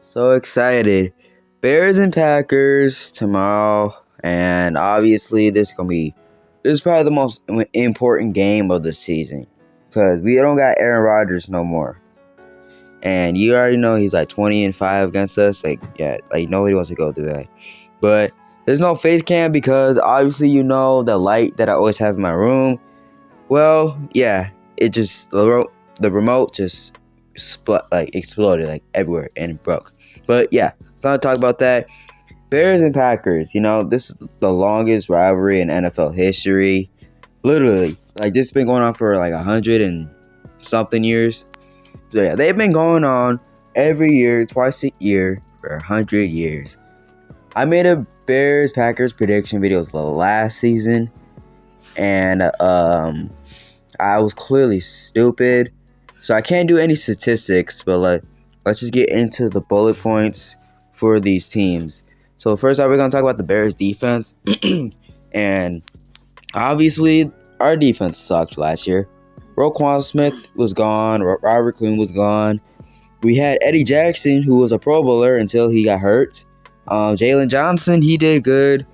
So excited. Bears and Packers tomorrow. And obviously, this is probably the most important game of the season. Because we don't got Aaron Rodgers no more. And you already know he's like 20-5 against us. Like nobody wants to go through that. But there's no face cam because obviously you know the light that I always have in my room. Well, yeah, the remote just exploded like everywhere and it broke. But yeah, let's not talk about that. Bears and Packers, this is the longest rivalry in NFL history. Literally, like this has been going on for like 100 and something years. So yeah, they've been going on every year, twice a year for 100 years. I made a Bears Packers prediction video last season, and I was clearly stupid, so I can't do any statistics. But let's just get into the bullet points for these teams. So first off, we're gonna talk about the Bears defense, and obviously our defense sucked last year. Roquan Smith was gone. Robert Quinn was gone. We had Eddie Jackson, who was a Pro Bowler until he got hurt. Jalen Johnson, he did good.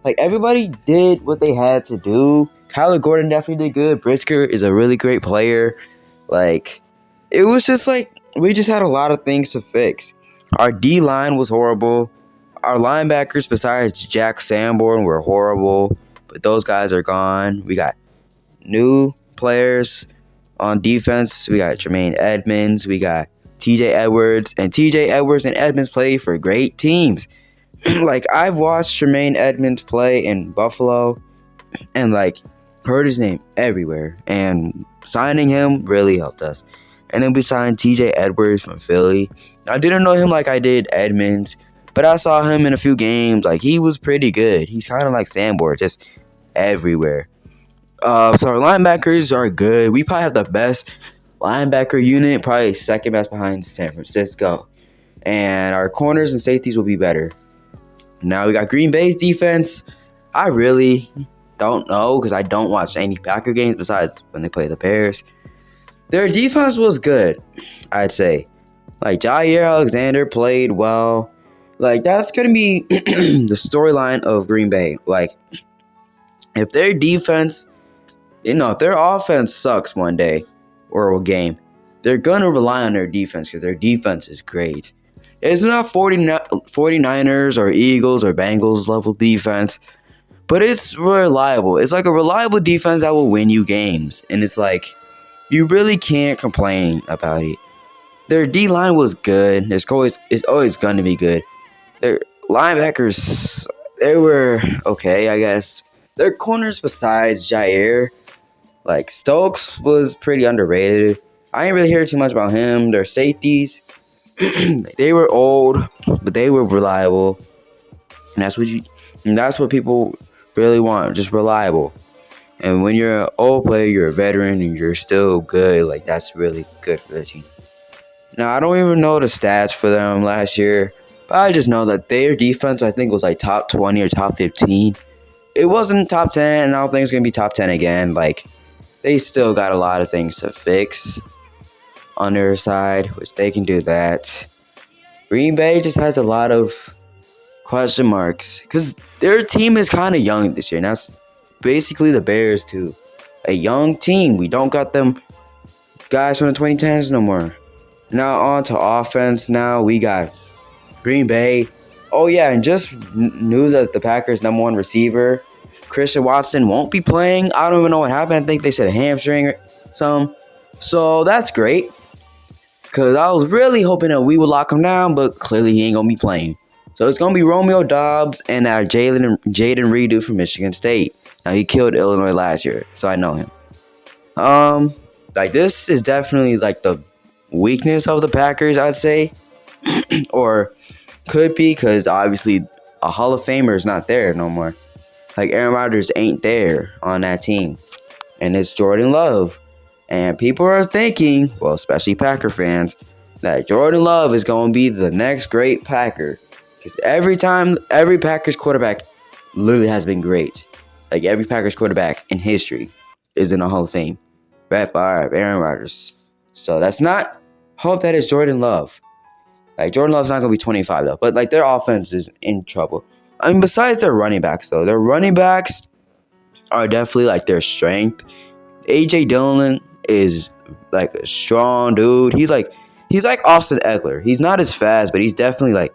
Like, everybody did what they had to do. Kyler Gordon definitely did good. Brisker is a really great player. Like, it was just like, we just had a lot of things to fix. Our D-line was horrible. Our linebackers, besides Jack Sanborn, were horrible. But those guys are gone. We got new players on defense. We got Tremaine Edmonds. We got TJ Edwards. And TJ Edwards and Edmonds play for great teams. Like, I've watched Tremaine Edmonds play in Buffalo and, like, heard his name everywhere. And signing him really helped us. And then we signed TJ Edwards from Philly. I didn't know him like I did Edmonds, but I saw him in a few games. Like, he was pretty good. He's kind of like Sanborn, just everywhere. So our linebackers are good. We probably have the best linebacker unit, probably second best behind San Francisco. And our corners and safeties will be better. Now we got Green Bay's defense. I really don't know because I don't watch any Packer games besides when they play the Bears. Their defense was good, I'd say. Like, Jair Alexander played well. Like, that's going to be the storyline of Green Bay. Like, if their defense, if their offense sucks one day or a game, they're going to rely on their defense because their defense is great. It's not 49ers or Eagles or Bengals level defense, but it's reliable. It's like a reliable defense that will win you games. And it's like, you really can't complain about it. Their D-line was good. It's always going to be good. Their linebackers, they were okay, I guess. Their corners besides Jair, like Stokes was pretty underrated. I ain't really hear too much about him. Their safeties, they were old, but they were reliable. And that's what people really want, just reliable. And when you're an old player, you're a veteran, and you're still good, like, that's really good for the team. Now, I don't even know the stats for them last year, but I just know that their defense, I think, was like top 20 or top 15. It wasn't top 10, and I don't think it's going to be top 10 again. Like, they still got a lot of things to fix on their side, which they can do that. Green Bay just has a lot of question marks because their team is kind of young this year, and that's basically the Bears too. A young team. We don't got them guys from the 2010s no more. Now on to offense. Now we got Green Bay. Oh yeah, and just news that the Packers' number one receiver, Christian Watson, won't be playing. I don't even know what happened. I think they said a hamstring or something. So that's great. Because I was really hoping that we would lock him down, but clearly he ain't going to be playing. So it's going to be Romeo Doubs and Jaden Reed from Michigan State. Now, he killed Illinois last year, so I know him. Like, this is definitely, like, the weakness of the Packers, I'd say. Or could be, because obviously a Hall of Famer is not there no more. Like, Aaron Rodgers ain't there on that team. And it's Jordan Love. And people are thinking, well, especially Packer fans, that Jordan Love is going to be the next great Packer. Because every Packers quarterback literally has been great. Like, every Packers quarterback in history is in the Hall of Fame. Brett Favre, Aaron Rodgers. So that's not hope that is Jordan Love. Like, Jordan Love's not going to be 25, though. But, like, their offense is in trouble. I mean, besides their running backs, though. Their running backs are definitely, like, their strength. A.J. Dillon is, like, a strong dude. He's like Austin Eckler. He's not as fast, but he's definitely, like,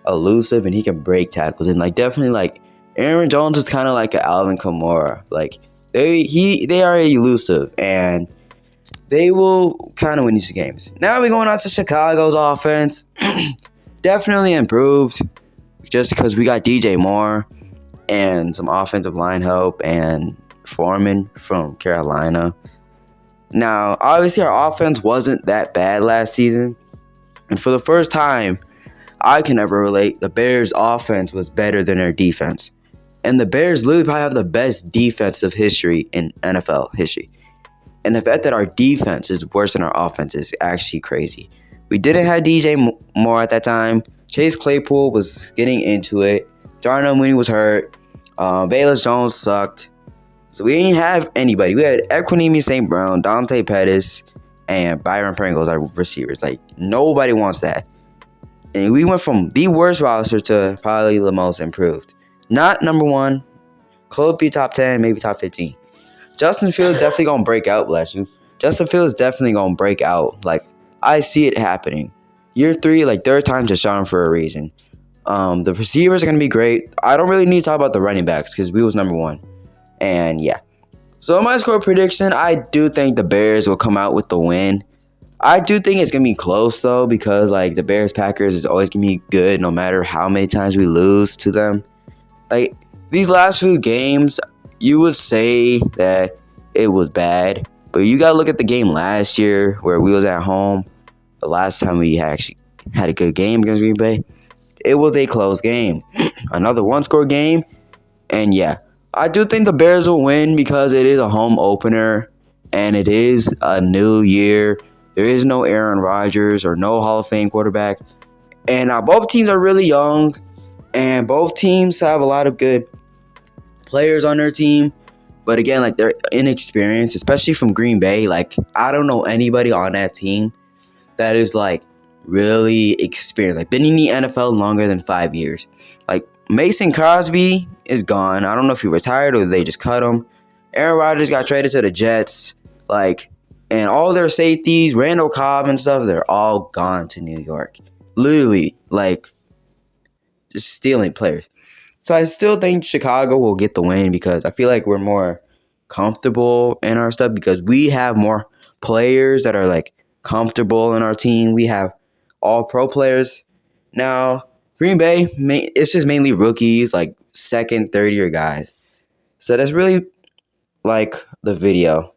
elusive, and he can break tackles. And, like, definitely, like, Aaron Jones is kind of like an Alvin Kamara. Like, they are elusive, and they will kind of win these games. Now we're going on to Chicago's offense. Definitely improved just because we got DJ Moore and some offensive line help and Foreman from Carolina. Now, obviously, our offense wasn't that bad last season. And for the first time, I can ever relate, the Bears' offense was better than their defense. And the Bears literally probably have the best defensive history in NFL history. And the fact that our defense is worse than our offense is actually crazy. We didn't have DJ Moore at that time. Chase Claypool was getting into it. Darnell Mooney was hurt. Velus Jones sucked. So we didn't have anybody. We had Equanimeous St. Brown, Dante Pettis, and Byron Pringles, our receivers. Like, nobody wants that. And we went from the worst roster to probably the most improved. Not number one. Could be top 10, maybe top 15. Justin Fields definitely going to break out, bless you. Justin Fields definitely going to break out. Like, I see it happening. Year 3, like, third time's a charm for a reason. The receivers are going to be great. I don't really need to talk about the running backs because we was number 1. And, yeah. So, in my score prediction, I do think the Bears will come out with the win. I do think it's going to be close, though, because, like, the Bears-Packers is always going to be good no matter how many times we lose to them. Like, these last few games, you would say that it was bad, but you gotta look at the game last year where we was at home. The last time we actually had a good game against Green Bay, it was a close game, another one-score game, and yeah, I do think the Bears will win because it is a home opener and it is a new year. There is no Aaron Rodgers or no Hall of Fame quarterback, and both teams are really young, and both teams have a lot of good players on their team, but again, like, they're inexperienced, especially from Green Bay. Like, I don't know anybody on that team that is, like, really experienced, like, been in the NFL longer than 5 years. Like, Mason Crosby is gone. I don't know if he retired or they just cut him. Aaron Rodgers got traded to the Jets, like, and all their safeties, Randall Cobb and stuff, they're all gone to New York. Literally, like, just stealing players. So I still think Chicago will get the win because I feel like we're more comfortable in our stuff because we have more players that are, like, comfortable in our team. We have all pro players. Now, Green Bay, it's just mainly rookies, like second, third year guys. So that's really, like, the video.